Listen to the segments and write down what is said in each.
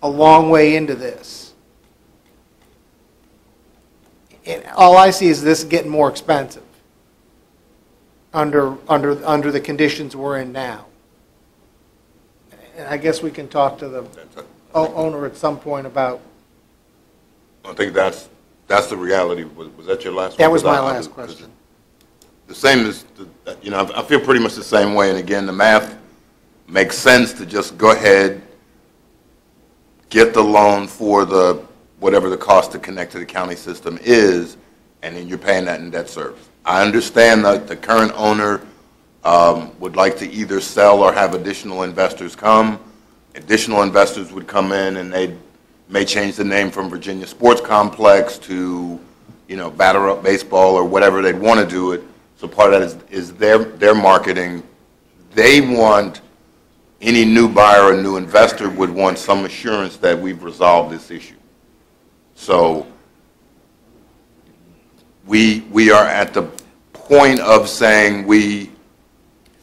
a long way into this. And all I see is this getting more expensive under the conditions we're in now. And I guess we can talk to the owner at some point about. I think that's the reality. Was that your last one? That was my last question. The same as, I feel pretty much the same way. And again, the math makes sense to just go ahead, get the loan for whatever the cost to connect to the county system is, and then you're paying that in debt service. I understand that the current owner would like to either sell or have additional investors come. Additional investors would come in and they may change the name from Virginia Sports Complex to, Batter Up Baseball or whatever they'd want to do it. So part of that is their marketing. They want, any new buyer or new investor would want some assurance that we've resolved this issue. So we are at the point of saying we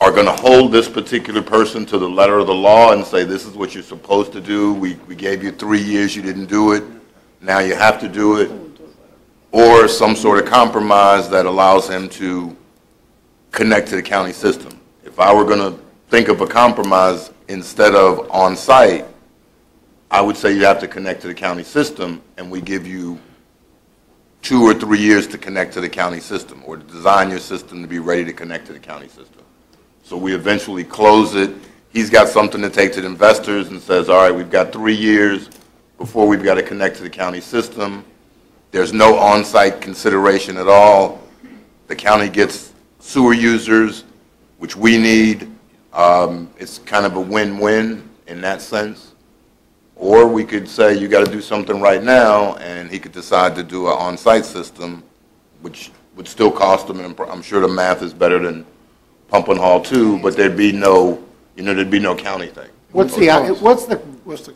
are going to hold this particular person to the letter of the law and say this is what you're supposed to do. We gave you 3 years, you didn't do it, now you have to do it. Or some sort of compromise that allows him to connect to the county system. If I were going to think of a compromise instead of on-site, I would say you have to connect to the county system, and we give you 2 or 3 years to connect to the county system, or to design your system to be ready to connect to the county system. So we eventually close it. He's got something to take to the investors and says, all right, we've got 3 years before we've got to connect to the county system. There's no on-site consideration at all. The county gets sewer users, which we need. It's kind of a win-win in that sense. Or we could say you got to do something right now, and he could decide to do an on-site system, which would still cost him, and I'm sure the math is better than pumping hall 2, but there'd be no, there'd be no county thing. What's the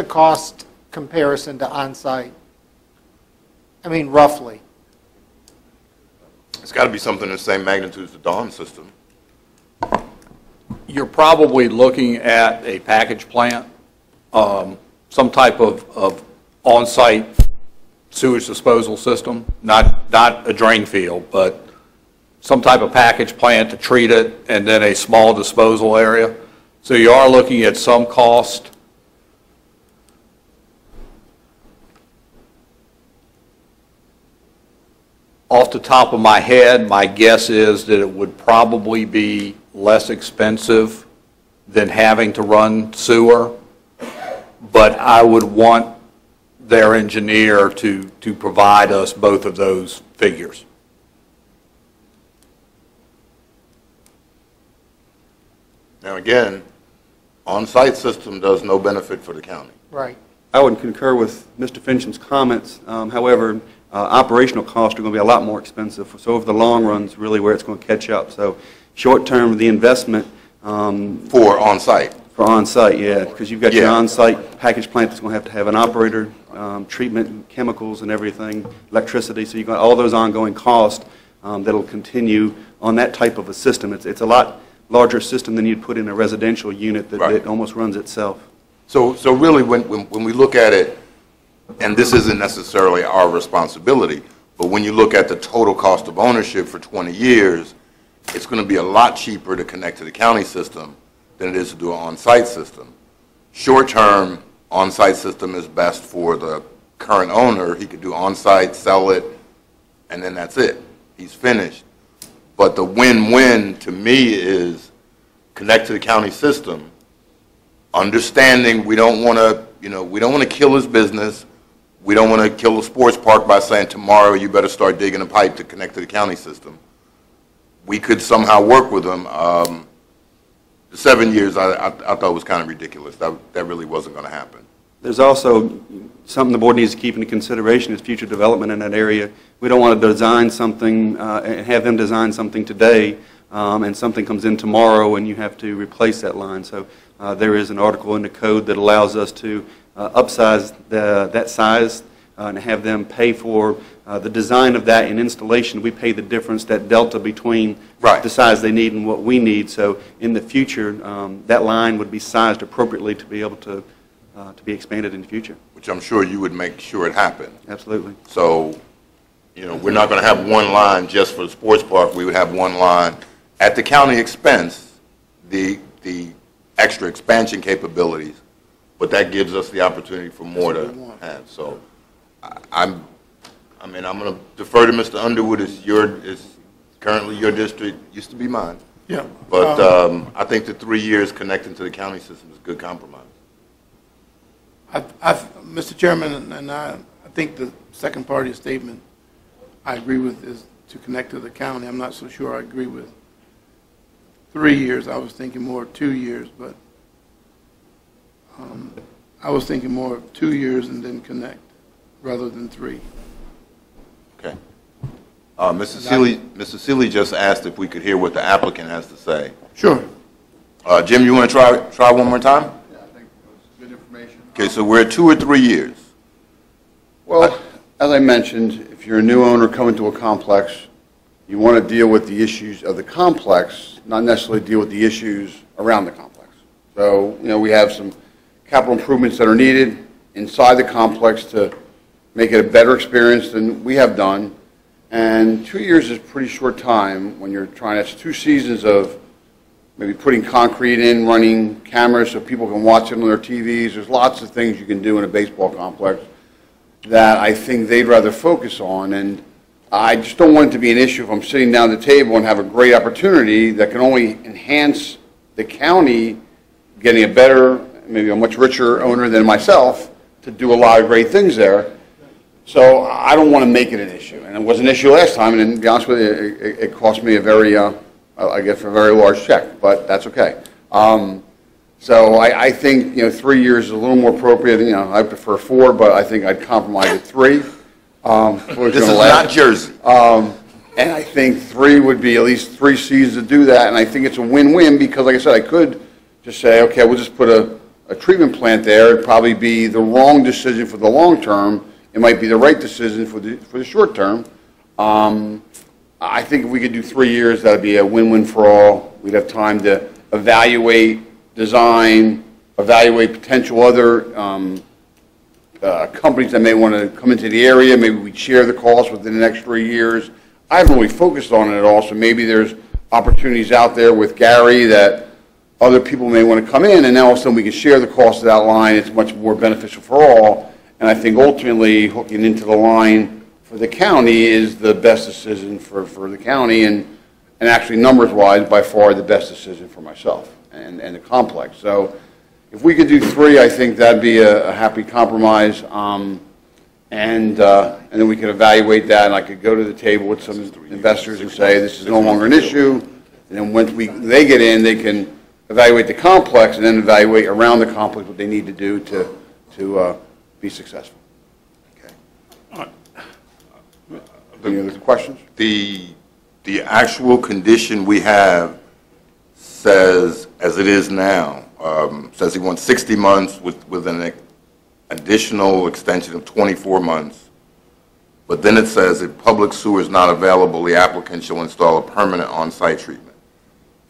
cost comparison to on-site? I mean, roughly. It's got to be something the same magnitude as the Dawn system. You're probably looking at a package plant, some type of on-site sewage disposal system, not a drain field, but some type of package plant to treat it, and then a small disposal area. So you are looking at some cost. Off the top of my head, my guess is that it would probably be less expensive than having to run sewer, but I would want their engineer to provide us both of those figures. Now again, on-site system does no benefit for the county. Right. I would concur with Mr. Fincham's comments. However, operational costs are going to be a lot more expensive. So over the long run is really where it's going to catch up. So short term, the investment for on-site. For on-site, yeah, because you've got your on-site package plant that's going to have an operator, treatment, chemicals, and everything, electricity. So you've got all those ongoing costs that'll continue on that type of a system. It's a lot larger system than you'd put in a residential unit that almost runs itself. So really, when we look at it, and this isn't necessarily our responsibility, but when you look at the total cost of ownership for 20 years, it's going to be a lot cheaper to connect to the county system than it is to do an on-site system. Short-term, on-site system is best for the current owner. He could do on-site, sell it, and then that's it. He's finished. But the win-win to me is connect to the county system, understanding we don't want to, we don't want to kill his business. We don't want to kill the sports park by saying tomorrow you better start digging a pipe to connect to the county system. We could somehow work with them. The 7 years I thought was kind of ridiculous. That really wasn't going to happen. There's also something the board needs to keep into consideration is future development in that area. We don't want to design something and have them design something today and something comes in tomorrow and you have to replace that line. So there is an article in the code that allows us to upsize that size and have them pay for the design of that and installation. We pay the difference, that delta between the size they need and what we need. So in the future, that line would be sized appropriately to be able to to be expanded in the future. Which I'm sure you would make sure it happened. Absolutely. So, we're not going to have one line just for the sports park. We would have one line at the county expense, the extra expansion capabilities, but that gives us the opportunity for more to have. So, I'm going to defer to Mr. Underwood. It's currently your district, used to be mine. Yeah. But I think the 3 years connecting to the county system is a good compromise. Mr. Chairman, and I think the second part of your statement I agree with is to connect to the county. I'm not so sure I agree with 3 years. I was thinking more 2 years, but I was thinking more of 2 years and then connect rather than 3. Okay. Mr. Seeley just asked if we could hear what the applicant has to say. Sure. Jim, you want to try one more time? Yeah, I think it was good information. Okay, so we're at 2 or 3 years. Well, as I mentioned, if you're a new owner coming to a complex, you want to deal with the issues of the complex, not necessarily deal with the issues around the complex. So, we have some capital improvements that are needed inside the complex to make it a better experience than we have done. And 2 years is a pretty short time when you're trying, it's 2 seasons of maybe putting concrete in, running cameras so people can watch it on their TVs. There's lots of things you can do in a baseball complex that I think they'd rather focus on. And I just don't want it to be an issue if I'm sitting down at the table and have a great opportunity that can only enhance the county getting a better, maybe a much richer owner than myself to do a lot of great things there. So I don't want to make it an issue. And it was an issue last time, and to be honest with you, it cost me a very, I guess, a very large check, but that's okay. So I think, 3 years is a little more appropriate. I prefer 4, but I think I'd compromise at 3. This is not Jersey. And I think 3 would be at least 3 seasons to do that, and I think it's a win-win because, like I said, I could just say, okay, we'll just put a treatment plant there. It'd probably be the wrong decision for the long term. It might be the right decision for the short term. I think if we could do 3 years, that'd be a win-win for all. We'd have time to evaluate, design, evaluate potential other companies that may want to come into the area. Maybe we'd share the cost within the next 3 years. I haven't really focused on it at all, so maybe there's opportunities out there with Gary that other people may want to come in, and now all of a sudden we can share the cost of that line. It's much more beneficial for all. And I think ultimately hooking into the line for the county is the best decision for the county, and actually numbers-wise, by far the best decision for myself and the complex. So if we could do 3, I think that'd be a happy compromise, and then we could evaluate that, and I could go to the table with some investors and say this is no longer an issue, and then once they get in, they can evaluate the complex and then evaluate around the complex what they need to do to be successful. Okay. Any other questions? The actual condition we have says, as it is now, says he wants 60 months with an additional extension of 24 months. But then it says if public sewer is not available, the applicant shall install a permanent on-site treatment.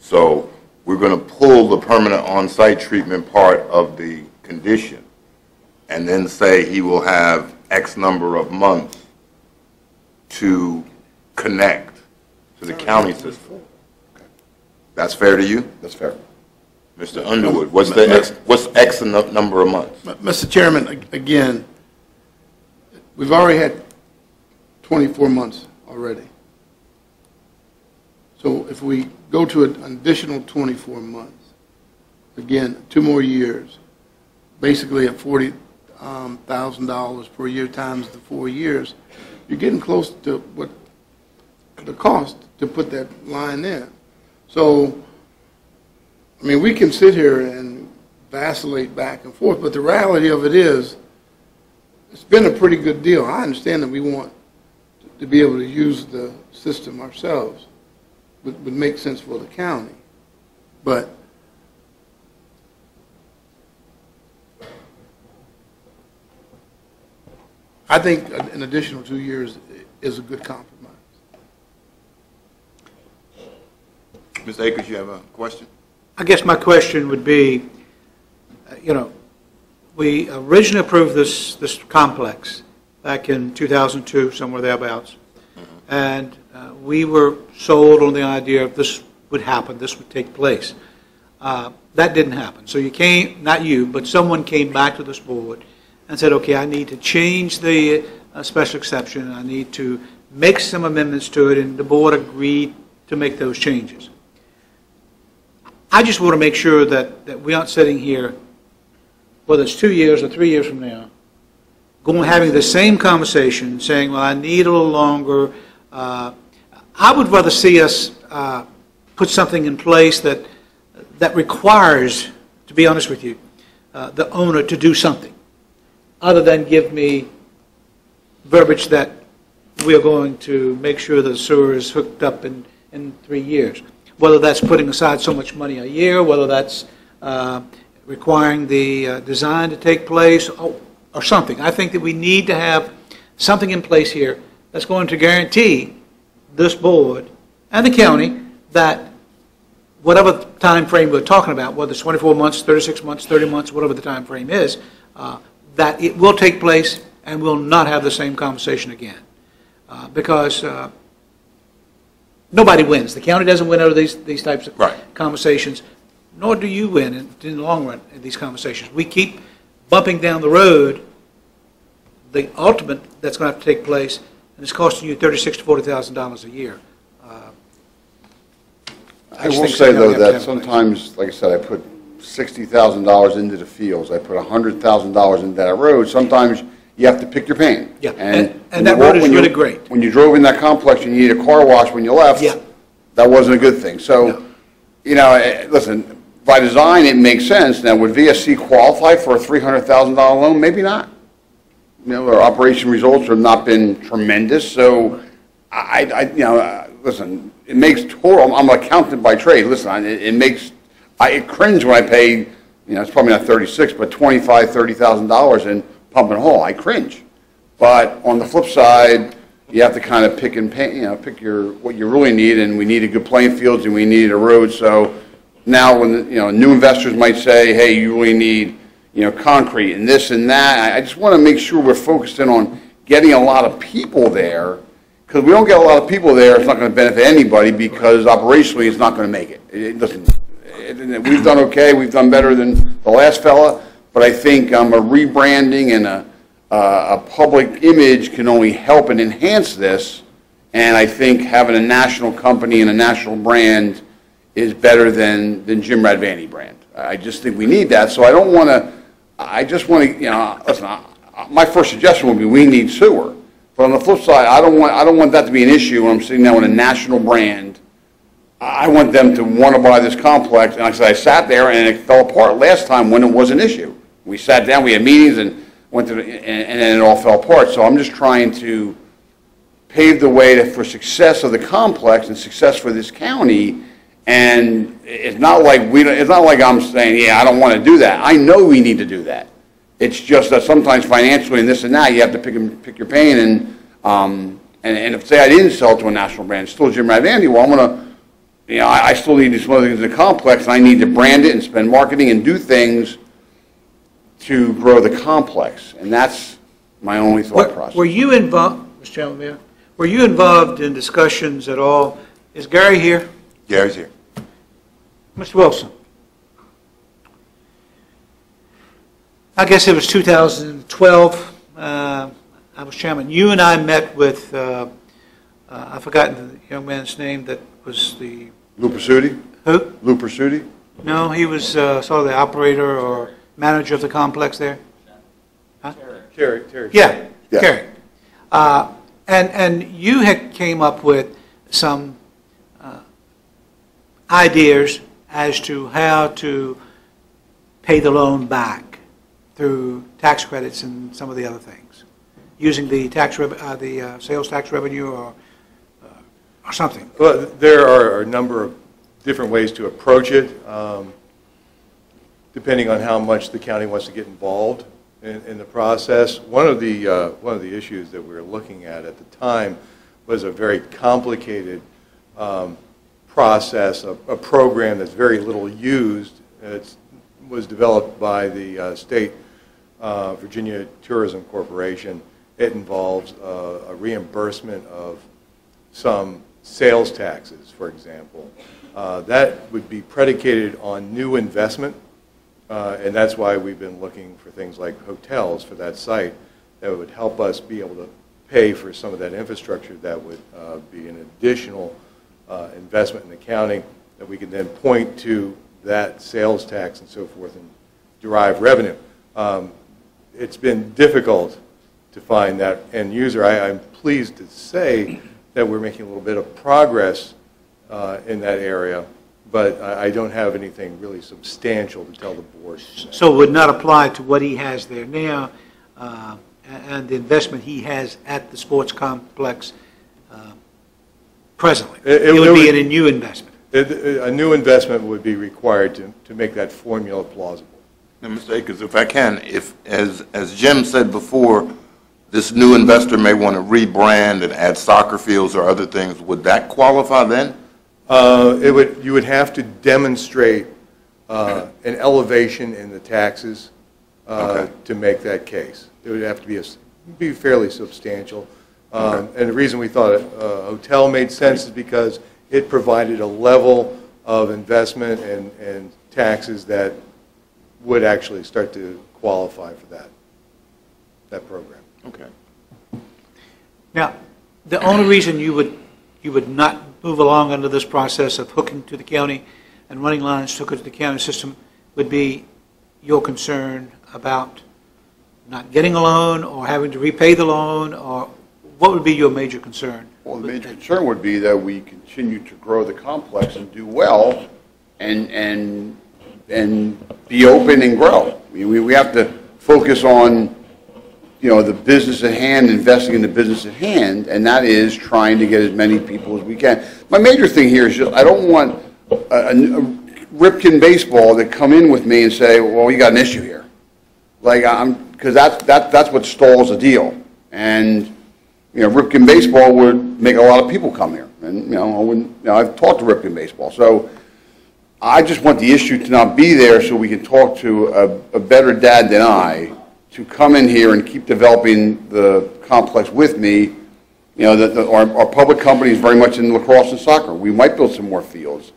So we're going to pull the permanent on-site treatment part of the condition and then say he will have X number of months to connect to the county system. That's fair to you? That's fair. Mr. Underwood, what's X number of months? Mr. Chairman, again, we've already had 24 months already. So if we go to an additional 24 months, again, 2 more years, basically at $40,000 per year times the 4 years, you're getting close to what the cost to put that line in. So, I mean, we can sit here and vacillate back and forth, but the reality of it is, it's been a pretty good deal. I understand that we want to be able to use the system ourselves, would make sense for the county. But I think an additional 2 years is a good compromise. Ms. Akers, you have a question? I guess my question would be, we originally approved this complex back in 2002, somewhere thereabouts. And we were sold on the idea of this would happen, this would take place. That didn't happen. So you came, not you, but someone came back to this board and said, okay, I need to change the special exception, I need to make some amendments to it, and the board agreed to make those changes. I just want to make sure that we aren't sitting here, whether it's 2 years or 3 years from now, having the same conversation, saying, well, I need a little longer. I would rather see us put something in place that requires, to be honest with you, the owner to do something, other than give me verbiage that we are going to make sure the sewer is hooked up in 3 years. Whether that's putting aside so much money a year, whether that's requiring the design to take place, or something. I think that we need to have something in place here that's going to guarantee this board and the county that whatever time frame we're talking about, whether it's 24 months, 36 months, 30 months, whatever the time frame is, that it will take place and we'll not have the same conversation again. Because nobody wins. The county doesn't win out of these types of conversations, nor do you win in the long run in these conversations. We keep bumping down the road the ultimate that's going to have to take place, and it's costing you $36,000 to $40,000 a year. I will say, though, that sometimes, like I said, I put $60,000 into the fields. I put $100,000 into that road. Sometimes you have to pick your pain. Yeah, and that road is really great. When you drove in that complex and you need a car wash when you left, that wasn't a good thing. So, you know, listen, by design it makes sense. Now, would VSC qualify for a $300,000 loan? Maybe not. You know, our operation results have not been tremendous. So, listen, it makes total. I'm an accountant by trade. Listen, it makes I cringe when I pay. You know, it's probably not 36, but $25,000-$30,000 in pump and haul. I cringe. But on the flip side, you have to kind of pick and pay. You know, pick what you really need, and we needed good playing fields, and we needed a road. So now, when new investors might say, "Hey, you really need concrete and this and that," I just want to make sure we're focused in on getting a lot of people there. Because we don't get a lot of people there, it's not going to benefit anybody because operationally it's not going to make it. We've done okay, we've done better than the last fella, but I think a rebranding and a public image can only help and enhance this, and I think having a national company and a national brand is better than Jim Radvani brand. I just think we need that, so I don't want to, I just want to, listen, my first suggestion would be we need sewer. But on the flip side, I don't want that to be an issue when I'm sitting there with a national brand. I want them to want to buy this complex. And like I said, I sat there and it fell apart last time when it was an issue. We sat down, we had meetings, and went to and then it all fell apart. So I'm just trying to pave the way for success of the complex and success for this county. And it's not like I'm saying, yeah, I don't want to do that. I know we need to do that. It's just that sometimes financially and this and that, you have to pick your pain. And if, say, I didn't sell to a national brand, it's still Jim Radvani, well, I'm going to, I still need to do some other things in the complex, and I need to brand it and spend marketing and do things to grow the complex. And that's my only thought process. Were you involved, Mr. Chairman, were you involved in discussions at all? Is Gary here? Gary's here. Mr. Wilson. I guess it was 2012. I was chairman. You and I met with, I've forgotten the young man's name that was the... Lou Pursuti? Who? Lou Pursuti? No, he was sort of the operator or manager of the complex there. Huh? Terry. Yeah, Terry. And you had came up with some ideas as to how to pay the loan back through tax credits and some of the other things, using the sales tax revenue or something. Well, there are a number of different ways to approach it, depending on how much the county wants to get involved in the process. One of the issues that we were looking at the time was a very complicated process, a program that's very little used. It was developed by the state Virginia Tourism Corporation, it involves a reimbursement of some sales taxes, for example. That would be predicated on new investment, and that's why we've been looking for things like hotels for that site that would help us be able to pay for some of that infrastructure that would be an additional investment in the county that we can then point to that sales tax and so forth and derive revenue. It's been difficult to find that end user. I'm pleased to say that we're making a little bit of progress in that area, but I don't have anything really substantial to tell the board. So it would not apply to what he has there now and the investment he has at the sports complex presently. It would be a new investment. A new investment would be required to make that formula plausible. Now, Mr. Akers, if I can, if, as Jim said before, this new investor may want to rebrand and add soccer fields or other things, would that qualify then? You would have to demonstrate an elevation in the taxes to make that case. It would have to be fairly substantial. And the reason we thought a hotel made sense is because it provided a level of investment and taxes that would actually start to qualify for that program. Okay. Now, the only reason you would not move along under this process of hooking to the county and running lines to hook to the county system would be your concern about not getting a loan or having to repay the loan, or what would be your major concern? Well, the major concern would be that we continue to grow the complex and do well and be open and grow. I mean, we have to focus on, the business at hand, investing in the business at hand, and that is trying to get as many people as we can. My major thing here is just I don't want a Ripken baseball that come in with me and say, well, you got an issue here. Like, because that's what stalls the deal. And, Ripken baseball would make a lot of people come here. And, I've talked to Ripken baseball. So I just want the issue to not be there so we can talk to a better dad than I to come in here and keep developing the complex with me. Our public company is very much in lacrosse and soccer. We might build some more fields.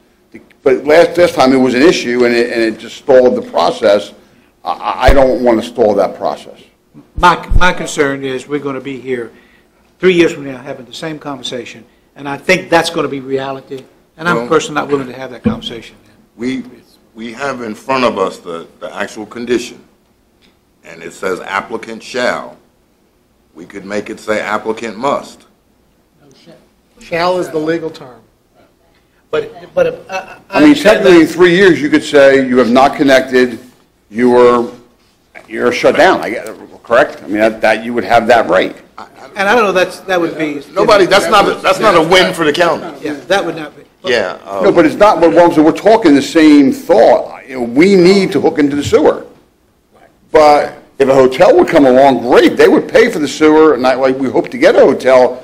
But last time it was an issue and it just stalled the process. I don't want to stall that process. My concern is we're going to be here 3 years from now having the same conversation, and I think that's going to be reality, and I'm personally not willing to have that conversation. We have in front of us the actual condition, and it says applicant shall. We could make it say applicant must. Shall is the legal term. But I mean, technically, in 3 years, you could say you have not connected, you're shut down. Correct? I mean, that you would have that right. And I don't know, that would be... That's not a win for the county. Yeah, that would not be. Yeah. No, but it's not, we're talking the same thought. We need to hook into the sewer. But if a hotel would come along, great, they would pay for the sewer, and like we hope to get a hotel.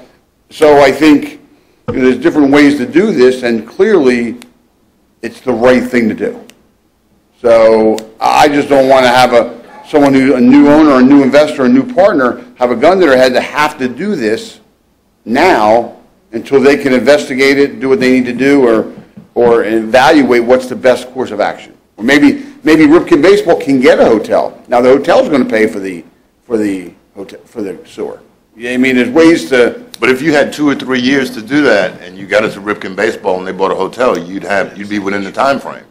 So I think there's different ways to do this, and clearly it's the right thing to do. So I just don't want to have someone who's a new owner, a new investor, a new partner, have a gun to their head to have to do this now until they can investigate it, do what they need to do, or evaluate what's the best course of action. Or maybe Ripken Baseball can get a hotel. Now the hotel's going to pay for the sewer. Yeah, I mean, there's ways to. But if you had 2 or 3 years to do that, and you got it to Ripken Baseball and they bought a hotel, you'd be within the time frame.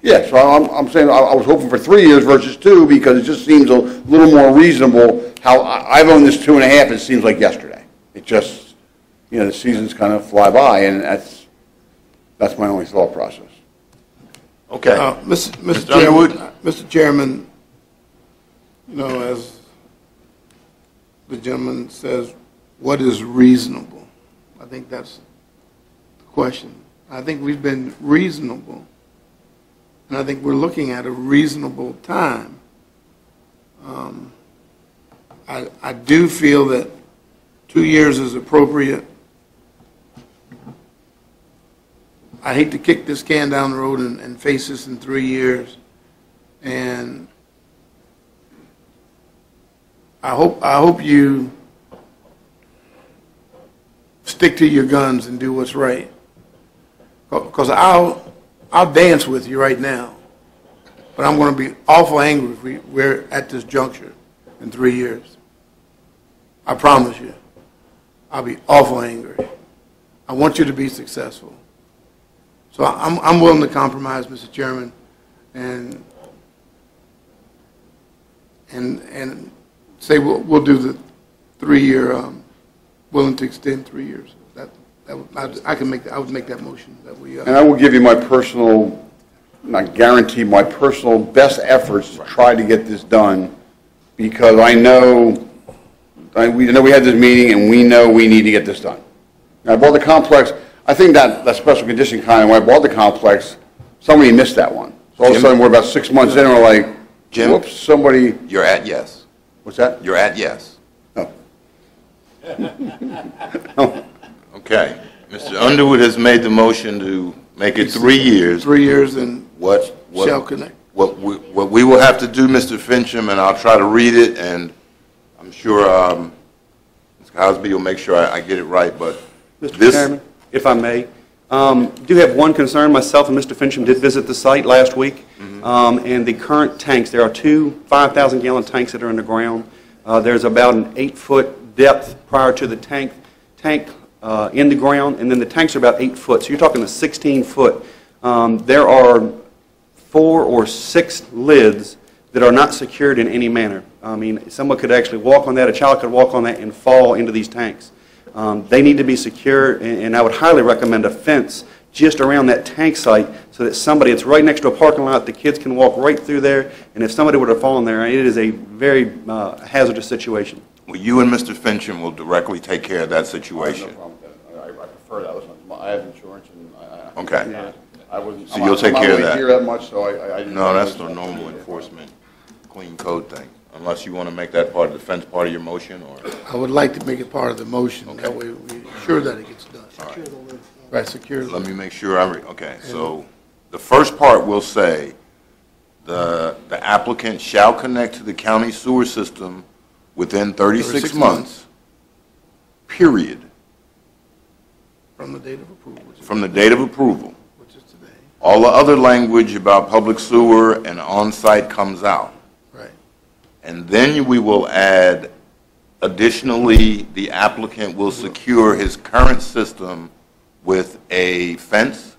Yeah, so I'm saying I was hoping for 3 years versus 2 because it just seems a little more reasonable. How I've owned this 2.5, it seems like yesterday. It just, the seasons kind of fly by, and that's my only thought process. Okay. Mr. Chairman, as the gentleman says, what is reasonable? I think that's the question. I think we've been reasonable, and I think we're looking at a reasonable time. I do feel that 2 years is appropriate. I hate to kick this can down the road and face this in 3 years. And I hope you stick to your guns and do what's right. Because I'll dance with you right now, but I'm going to be awful angry if we're at this juncture in 3 years. I promise you. I'll be awful angry. I want you to be successful. So I'm willing to compromise, Mr. Chairman, and say we'll do the 3-year, willing to extend 3 years. I would make that motion that we. And I will give you my personal, not guarantee, my personal best efforts to try to get this done, because I know, we had this meeting and we know we need to get this done. Now, I bought the complex, I think that special condition kind, when I bought the complex, somebody missed that one. So all of a sudden, we're about 6 months in and we're like, Jim, whoops, somebody. You're at yes. What's that? You're at yes. Oh. Okay. Mr. Underwood has made the motion to make it 3 years. 3 years and What shall connect. What we will have to do, Mr. Fincham, and I'll try to read it, and I'm sure Ms. Cosby will make sure I get it right, but Mr. Chairman, if I may, do have one concern. Myself and Mr. Fincham did visit the site last week, and the current tanks, there are 2 5,000-gallon tanks that are in the ground. There's about an 8-foot depth prior to the tank in the ground, and then the tanks are about 8 foot, so you're talking a 16-foot. There are 4 or 6 lids that are not secured in any manner. I mean, someone could actually walk on that, a child could walk on that and fall into these tanks. They need to be secure, and I would highly recommend a fence just around that tank site so that somebody, it's right next to a parking lot, the kids can walk right through there, and if somebody were to fall in there, it is a very hazardous situation. well, you and Mr. Fincham will directly take care of that I have situation. no problem with that. I prefer that. Listen, I have insurance and Okay. I wouldn't. So you'll take care of that. I'm not really here that much, so I. No, that's the normal enforcement, clean code thing, unless you want to make that part of the fence part of your motion, or, I would like to make it part of the motion. Okay. That way we're sure that it gets done. Right, secure. let me make sure okay, so the first part will say, the applicant shall connect to the county sewer system within 36 36 months, period, From the date of approval, from the date of approval. which is today. All the other language about public sewer and on-site comes out. Right. And then we will add, additionally, the applicant will secure his current system with a fence.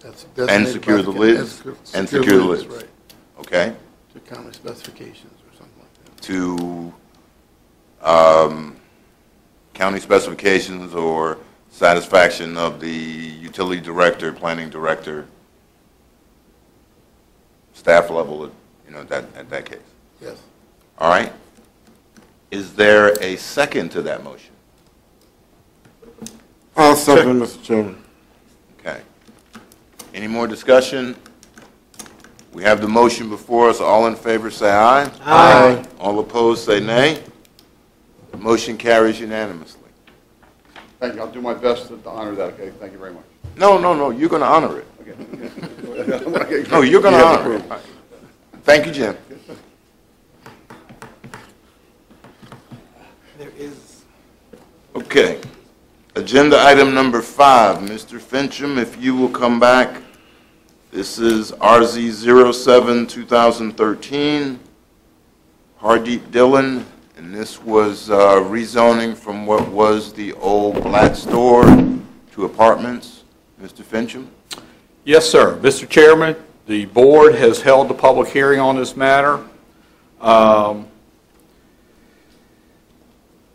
That's And designated secure by the the- lids. And secure the lids. Right, Okay? to county specifications or something like that. To county specifications or satisfaction of the utility director, planning director, staff level, at that case. Yes. All right? Is there a second to that motion? I'll second, Mr. Chairman. Okay. Any more discussion? We have the motion before us. All in favor, say aye. Aye. All opposed, say nay. The motion carries unanimously. Thank you. I'll do my best to honor that, okay? Thank you very much. No, you're going to honor it. Okay. No, you're going to honor it. Thank you, Jim. There is. Okay. Agenda item number 5, Mr. Fincham, if you will come back. This is RZ 07 2013, Hardeep Dillon, and this was rezoning from what was the old Black store to apartments. Mr. Fincham? Yes, sir. Mr. Chairman, the board has held the public hearing on this matter. All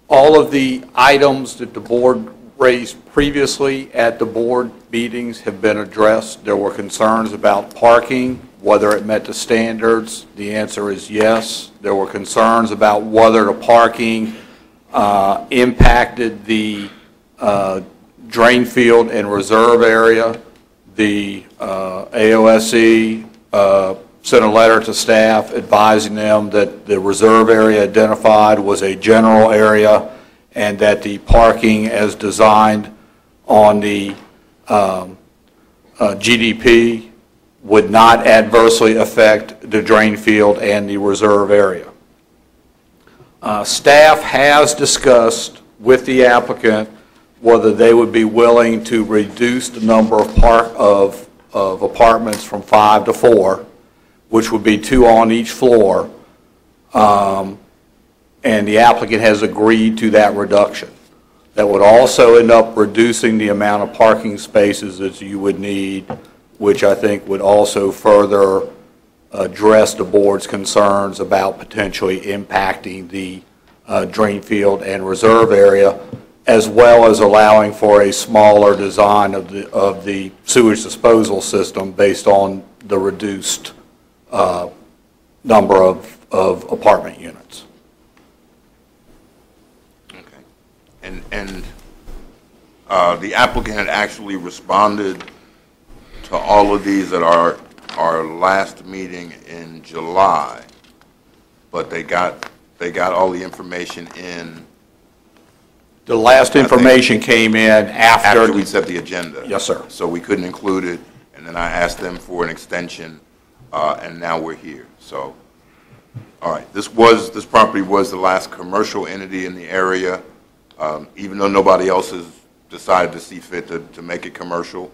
of the items that the board raised previously at the board meetings have been addressed. There were concerns about parking, whether it met the standards. The answer is yes. There were concerns about whether the parking impacted the drain field and reserve area. The AOSE sent a letter to staff advising them that the reserve area identified was a general area and that the parking as designed on the GDP would not adversely affect the drain field and the reserve area. Staff has discussed with the applicant whether they would be willing to reduce the number of apartments from 5 to 4, which would be 2 on each floor, and the applicant has agreed to that reduction. That would also end up reducing the amount of parking spaces that you would need, which I think would also further address the board's concerns about potentially impacting the drain field and reserve area, as well as allowing for a smaller design of the sewage disposal system based on the reduced number of apartment units. Okay. And the applicant had actually responded to all of these at our last meeting in July, but they got all the information in. The last information came in after We set the agenda. Yes, sir. So we couldn't include it, and then I asked them for an extension, and now we're here. So, all right, this property was the last commercial entity in the area, even though nobody else has decided to see fit to make it commercial.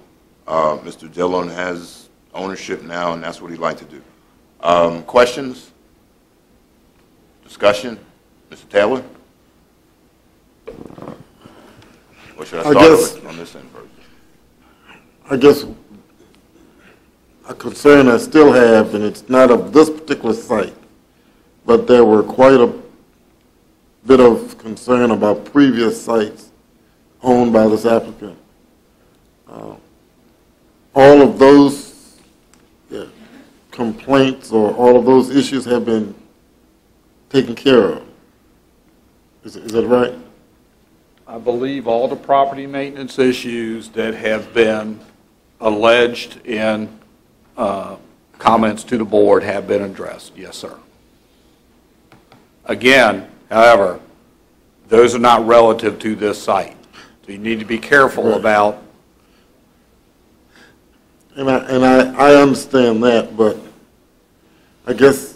Mr. Dillon has ownership now, and that's what he'd like to do. Questions? Discussion? Mr. Taylor? Or should I start on this end first? I guess a concern I still have, and it's not of this particular site, but there were quite a bit of concern about previous sites owned by this applicant. All of those complaints or all of those issues have been taken care of. Is that right? I believe all the property maintenance issues that have been alleged in comments to the board have been addressed. Yes, sir. Again, however, those are not relative to this site. So you need to be careful about. And I understand that, but I guess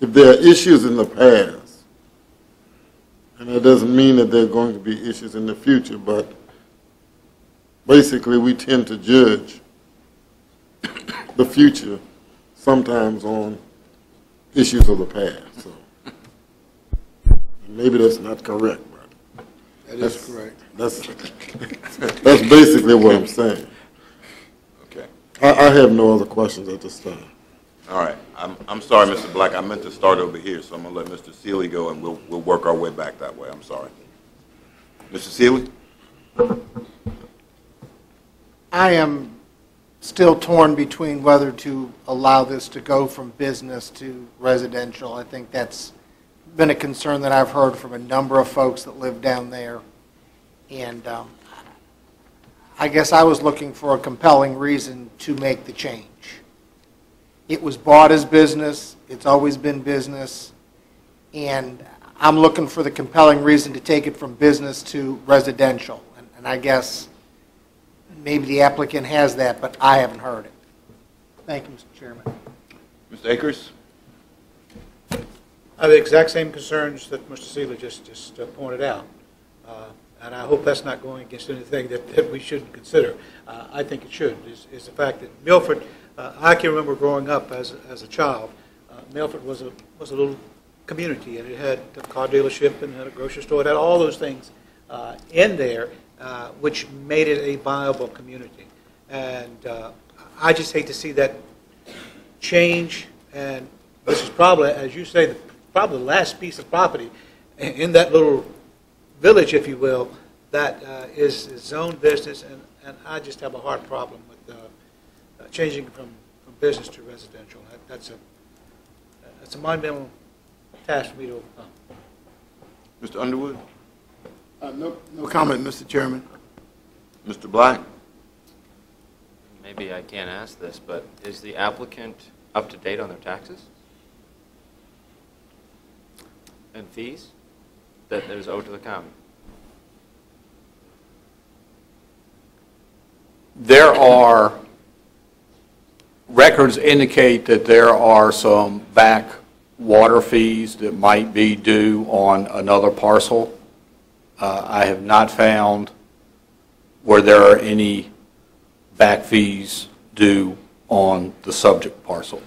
if there are issues in the past, and that doesn't mean that there are going to be issues in the future, but basically we tend to judge the future sometimes on issues of the past. So maybe that's not correct, but That is correct. that's basically what I'm saying. Okay. I have no other questions at this time. All right. I'm sorry, Mr. Black. I meant to start over here, so I'm going to let Mr. Seeley go, and we'll work our way back that way. I'm sorry. Mr. Seeley? I am still torn between whether to allow this to go from business to residential. I think that's been a concern that I've heard from a number of folks that live down there. And I guess I was looking for a compelling reason to make the change. It was bought as business. It's always been business. And I'm looking for the compelling reason to take it from business to residential. And I guess maybe the applicant has that, but I haven't heard it. Thank you, Mr. Chairman. Mr. Akers? I have the exact same concerns that Mr. Seeley just pointed out. And I hope that's not going against anything that we shouldn't consider. I think it should, is the fact that Milford, I can remember growing up as a child, Milford was a little community, and it had a car dealership and had a grocery store. It had all those things in there, which made it a viable community. And I just hate to see that change, and this is probably, as you say, probably the last piece of property in that little village, if you will, that is zone business, and I just have a hard problem with changing from business to residential. That's a monumental task for me to overcome. Mr. Underwood? No comment, Mr. Chairman. Mr. Black? Maybe I can't ask this, but is the applicant up to date on their taxes and fees that is owed to the county? There are, records indicate that there are some back water fees that might be due on another parcel. I have not found where there are any back fees due on the subject parcel.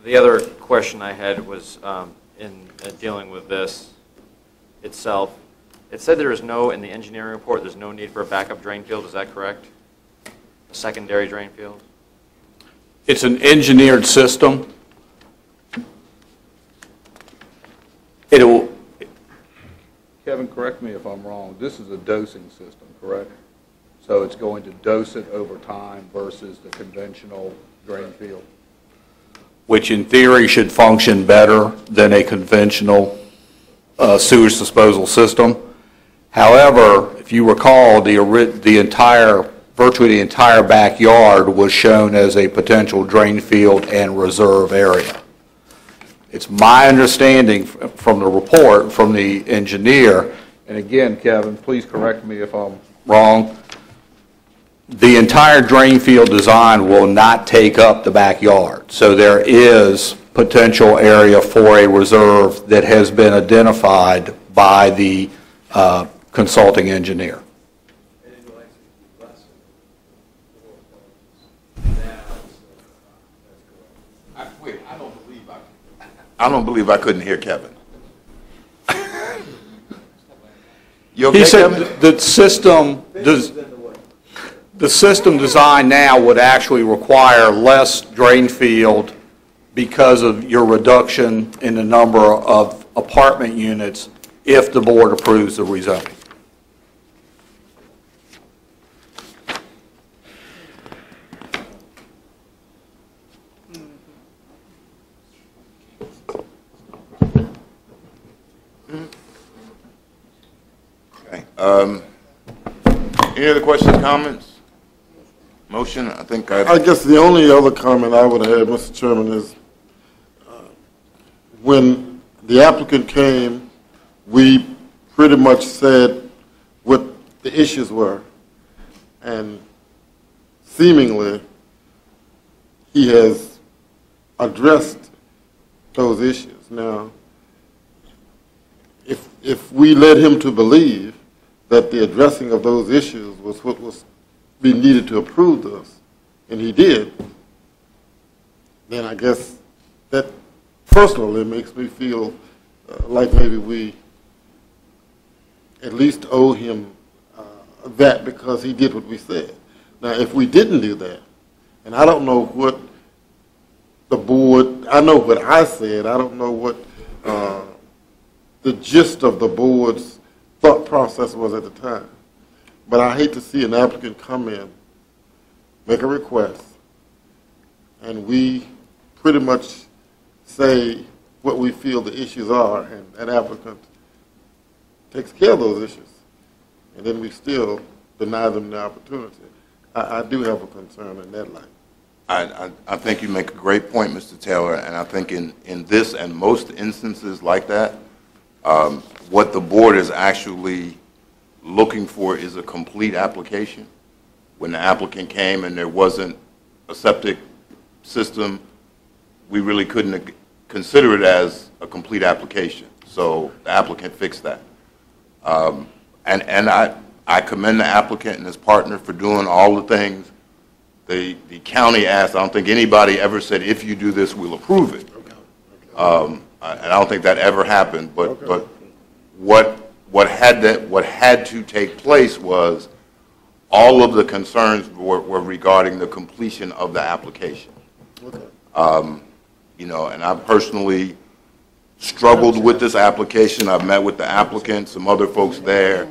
The other question I had was in dealing with this itself. It said there is no, in the engineering report, there's no need for a backup drain field. Is that correct? A secondary drain field? It's an engineered system. Kevin, correct me if I'm wrong, this is a dosing system, correct? So it's going to dose it over time versus the conventional drain field, which in theory should function better than a conventional sewage disposal system. However, if you recall, virtually the entire backyard was shown as a potential drain field and reserve area. It's my understanding from the report from the engineer, and again, Kevin, please correct me if I'm wrong, the entire drain field design will not take up the backyard. So there is potential area for a reserve that has been identified by the consulting engineer. I don't believe I couldn't hear Kevin. You okay, He said Kevin? the system design now would actually require less drain field because of your reduction in the number of apartment units if the board approves the rezoning. Okay. Any other questions, comments? Motion, I think I guess the only other comment I would have, Mr. Chairman, is when the applicant came, we pretty much said what the issues were, and seemingly he has addressed those issues. Now, if we led him to believe that the addressing of those issues was what was be needed to approve this, and he did, then I guess that personally makes me feel like maybe we at least owe him that because he did what we said. Now, if we didn't do that, and I don't know what the board, I know what I said, I don't know what the gist of the board's thought process was at the time. But I hate to see an applicant come in, make a request, and we pretty much say what we feel the issues are, and that applicant takes care of those issues, and then we still deny them the opportunity. I do have a concern in that light. I think you make a great point, Mr. Taylor, and I think in this and most instances like that, what the board is actually looking for is a complete application. When the applicant came and there wasn't a septic system, we really couldn't consider it as a complete application. So the applicant fixed that. And I commend the applicant and his partner for doing all the things. The county asked, I don't think anybody ever said, if you do this, we'll approve it. And I don't think that ever happened, but what had to take place was all of the concerns were regarding the completion of the application. You know, and I've personally struggled with this application. I've met with the applicant, some other folks there.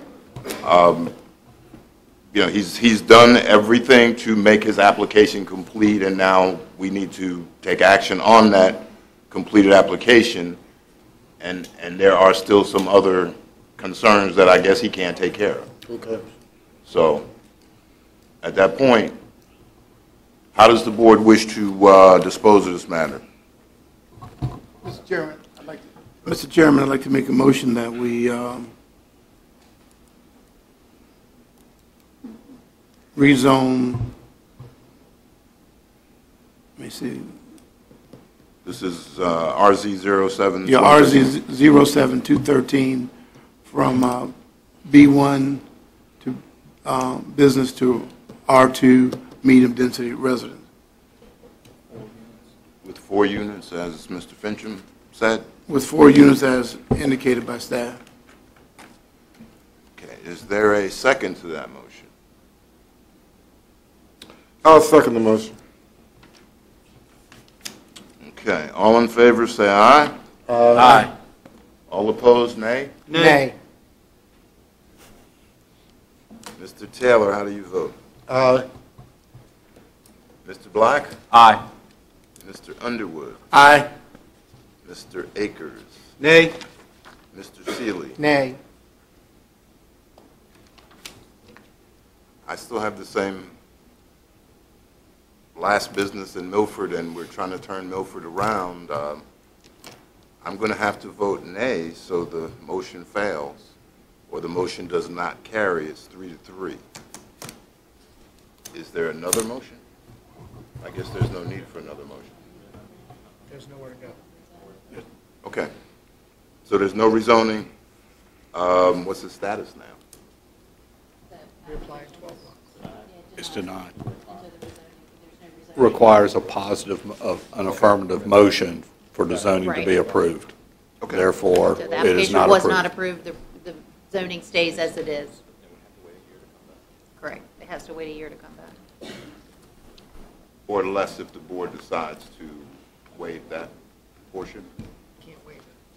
You know, he's done everything to make his application complete, and now we need to take action on that completed application. And there are still some other concerns that I guess he can't take care of. Okay. So, at that point, how does the board wish to dispose of this matter? Mr. Chairman, I'd like to make a motion that we rezone, let me see, This is RZ 07. yeah, RZ 07213 from B1 to business to R2 medium density residence. With 4 units, as Mr. Fincham said. With 4 units as indicated by staff. Okay, is there a second to that motion? I'll second the motion. Okay, all in favor, say aye. Aye. All opposed, nay. Nay. Mr. Taylor, how do you vote? Aye. Mr. Black? Aye. Mr. Underwood? Aye. Mr. Akers? Nay. Mr. Seeley? Nay. I still have the same last business in Milford, and we're trying to turn Milford around. I'm going to have to vote nay, so the motion fails, or the motion does not carry. It's 3-3. Is there another motion? I guess there's no need for another motion. There's nowhere to go. Okay. So there's no rezoning. What's the status now? We applied 12 months. It's denied. Requires a positive, an affirmative motion for the zoning to be Right. Okay. approved. Therefore, So the it is application not was not approved. approved, the zoning stays as it is. Correct, it has to wait a year to come back. Or less if the board decides to waive that portion?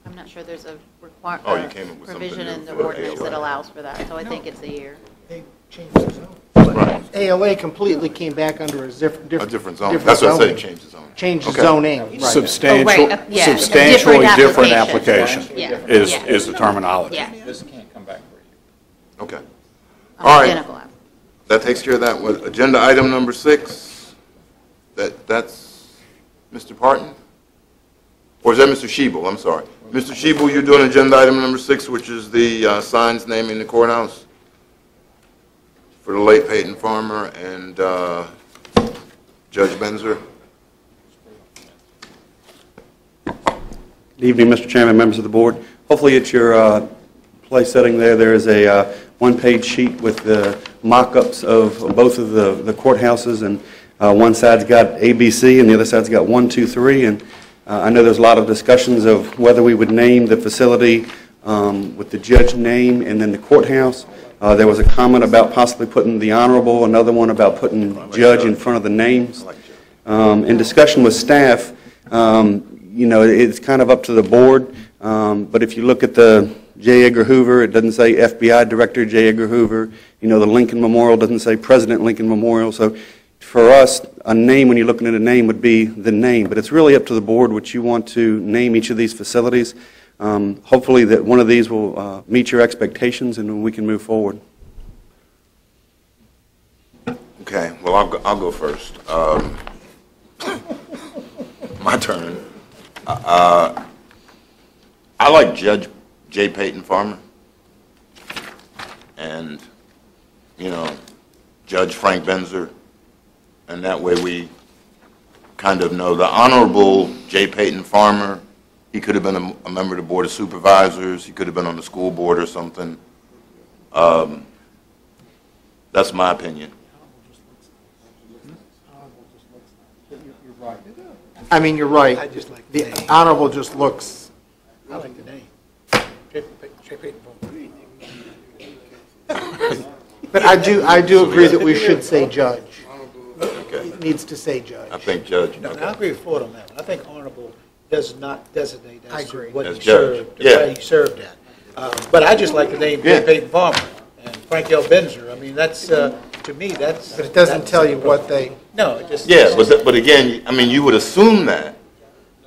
I'm not sure there's a Oh, you came up with something provision new in the for ordinance that ALA. allows for that, so I think it's a year. They changed the zone. ALA completely came back under a different A different zone. That's what I said, change the zone. Changed the Okay. zoning, right. Substantial, Oh, right, yeah, a substantially different different application. application Yeah, is, yeah. is the terminology. Yeah. This can't come back for you. Okay. All right. Identical app. That takes care of that one. Agenda item number 6, that's Mr. Parton? Or is that Mr. Shebel? I'm sorry. Mr. Shebel, you're doing agenda item number 6, which is the signs naming the courthouse for the late Peyton Farmer and Judge Benzer. Good evening, Mr. Chairman, members of the board. Hopefully at your place setting there is a one-page sheet with the mock-ups of both of the courthouses, and one side's got ABC and the other side's got 1, 2, 3, and I know there's a lot of discussions of whether we would name the facility with the judge name and then the courthouse. There was a comment about possibly putting the honorable, another one about putting judge in front of the names. In discussion with staff, you know, it's kind of up to the board, but if you look at the J. Edgar Hoover, it doesn't say FBI Director J. Edgar Hoover. You know, the Lincoln Memorial doesn't say President Lincoln Memorial. So for us, a name, when you're looking at a name, would be the name. But it's really up to the board what you want to name each of these facilities. Hopefully that one of these will meet your expectations and we can move forward. Okay, well, I'll go first. My turn. I like Judge J. Peyton Farmer and, you know, Judge Frank Benzer, and that way we kind of know. The Honorable J. Peyton Farmer, he could have been a member of the Board of Supervisors, he could have been on the school board or something. That's my opinion. I mean, you're right. I just like The the name. honorable just looks, I like the name. but I do agree that we should say judge. Okay, It needs to say I judge. think Judge. No, Okay. I agree with Ford on that one. I think honorable does not designate I as to agree. what As he judge, served, yeah. where he served at. But I just like the name Yeah. J. Peyton Farmer and Frank L. Benzer. I mean, that's, to me, that's. But it doesn't that's- tell you what they, No, it just. Yeah, but again, I mean, you would assume that,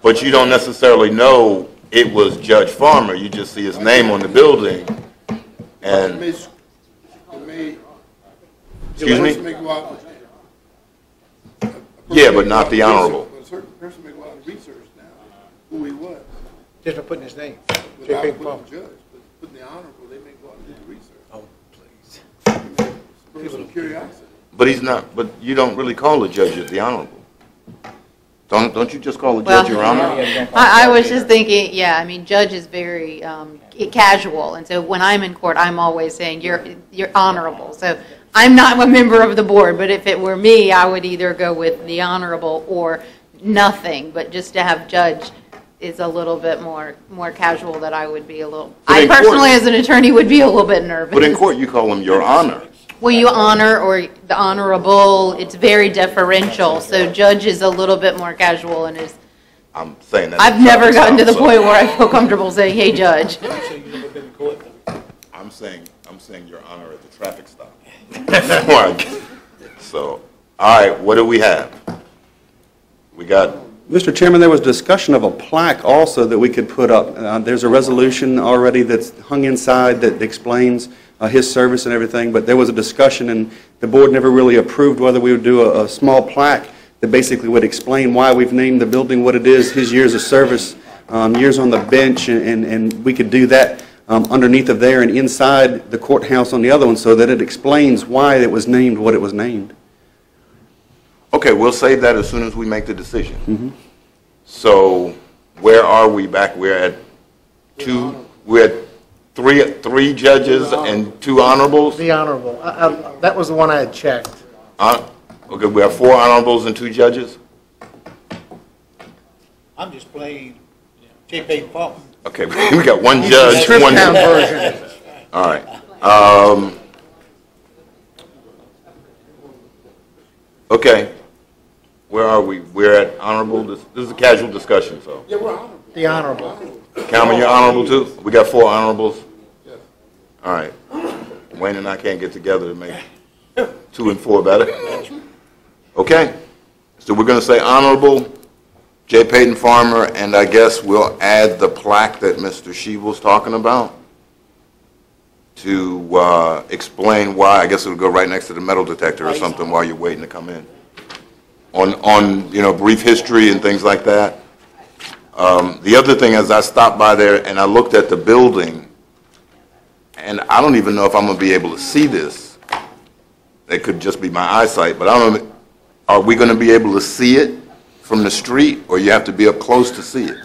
but you don't necessarily know it was Judge Farmer. You just see his name on the building, and, excuse me? Yeah, but not the honorable. A certain person may go out and research now who he was, Just by putting his name, J. without Peyton putting Farmer. the judge, but putting the honorable, they may go out and do the research. Oh, please. Spur some curiosity. But he's not, but you don't really call the judges the honorable. Don't you just call the Well, judge your honor? I was just thinking, yeah, I mean, judge is very casual, and so when I'm in court, I'm always saying, you're honorable. So I'm not a member of the board, but if it were me, I would either go with the honorable or nothing, but just to have judge is a little bit more casual that I would be a little, But I in court- personally, as an attorney, would be a little bit nervous. But in court, you call him your honor. Well, you honor or the honorable, it's very deferential, so judge is a little bit more casual and is, I'm saying that. I've never gotten to the point where I feel comfortable saying, hey, judge. I'm saying your honor at the traffic stop. Before I get- So, all right, what do we have? We got, Mr. Chairman, there was discussion of a plaque also that we could put up. There's a resolution already that's hung inside that explains his service and everything, but there was a discussion, and the board never really approved whether we would do a small plaque that basically would explain why we've named the building what it is, his years of service, years on the bench, and we could do that underneath of there and inside the courthouse on the other one so that it explains why it was named what it was named. okay, we'll save that as soon as we make the decision. So, where are we back? We're at three judges and two honorables? The honorable. That was the one I had checked. Okay, we have 4 honorables and 2 judges? I'm just playing J. Payton Paul. Okay, we got 1 judge, Trip 1... down version. All right. Okay, where are we? We're at honorable, this is a casual discussion, so. The honorable. Calvin, you're honorable too? We got 4 honorables? All right. Wayne and I can't get together to make 2 and 4 better. Okay, so we're going to say honorable, J. Payton Farmer, and I guess we'll add the plaque that Mr. Shee was talking about to explain why. I guess it'll go right next to the metal detector or something while you're waiting to come in. On you know, brief history and things like that. The other thing is I stopped by there and I looked at the building, and I don't even know if I'm going to be able to see this. It could just be my eyesight, but I don't know. Are we going to be able to see it from the street, or you have to be up close to see it?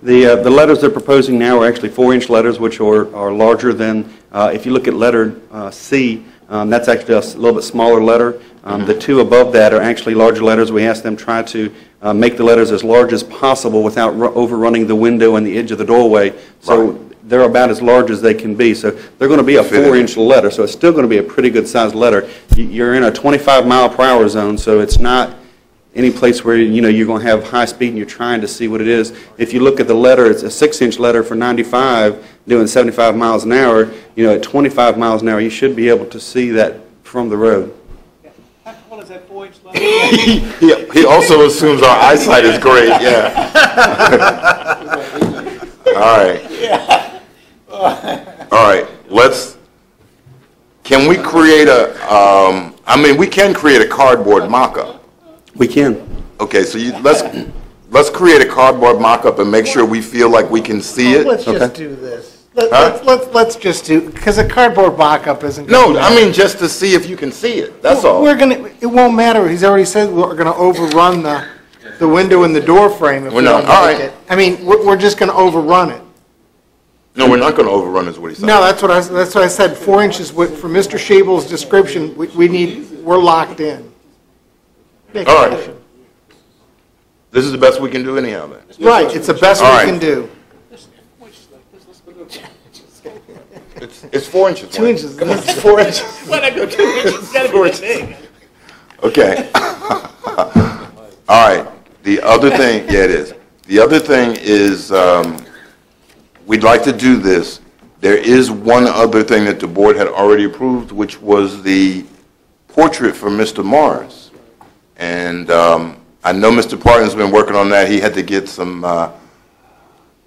The letters they're proposing now are actually 4-inch letters, which are larger than, if you look at letter C, that's actually a little bit smaller letter. The 2 above that are actually larger letters. We asked them to try to make the letters as large as possible without overrunning the window and the edge of the doorway. So they're about as large as they can be. So they're going to be a 4-inch letter, so it's still going to be a pretty good sized letter. You're in a 25-mile-per-hour zone, so it's not any place where you're going to have high speed and you're trying to see what it is. If you look at the letter, it's a 6-inch letter for 95, doing 75 miles an hour. At 25 miles an hour, you should be able to see that from the road. How tall is that 4-inch letter? He also assumes our eyesight is great, yeah. All right. All right, can we create we can create a cardboard mock-up. We can. Okay, so let's create a cardboard mock-up and make sure we feel like we can see it. Let's just do this. Let's just do, because a cardboard mock-up isn't going to... No, I mean just to see if you can see it, that's all. It won't matter. He's already said we're going to overrun the window and the door frame if we don't make it. I mean, we're just going to overrun it. No, we're not going to overrun is what he said. No, that's what I said. 4 inches, for Mr. Schabel's description, we're locked in. All right. This is the best we can do anyhow then. Right, it's the best we can do. It's 4 inches. 2 inches. Come on, 4 inches. Why not go 2 inches? It's got to be that big. Okay. All right. The other thing, yeah, it is. The other thing is we'd like to do this. There is one other thing that the board had already approved, which was the portrait for Mr. Morris. And I know Mr. Parton's been working on that. He had to get some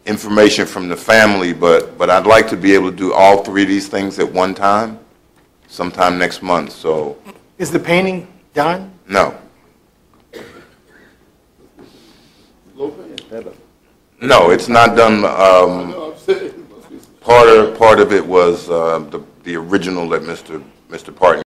information from the family, but I'd like to be able to do all 3 of these things at one time, sometime next month. So. Is the painting done? No. No, it's not done. Part of it was the original that Mr. Parton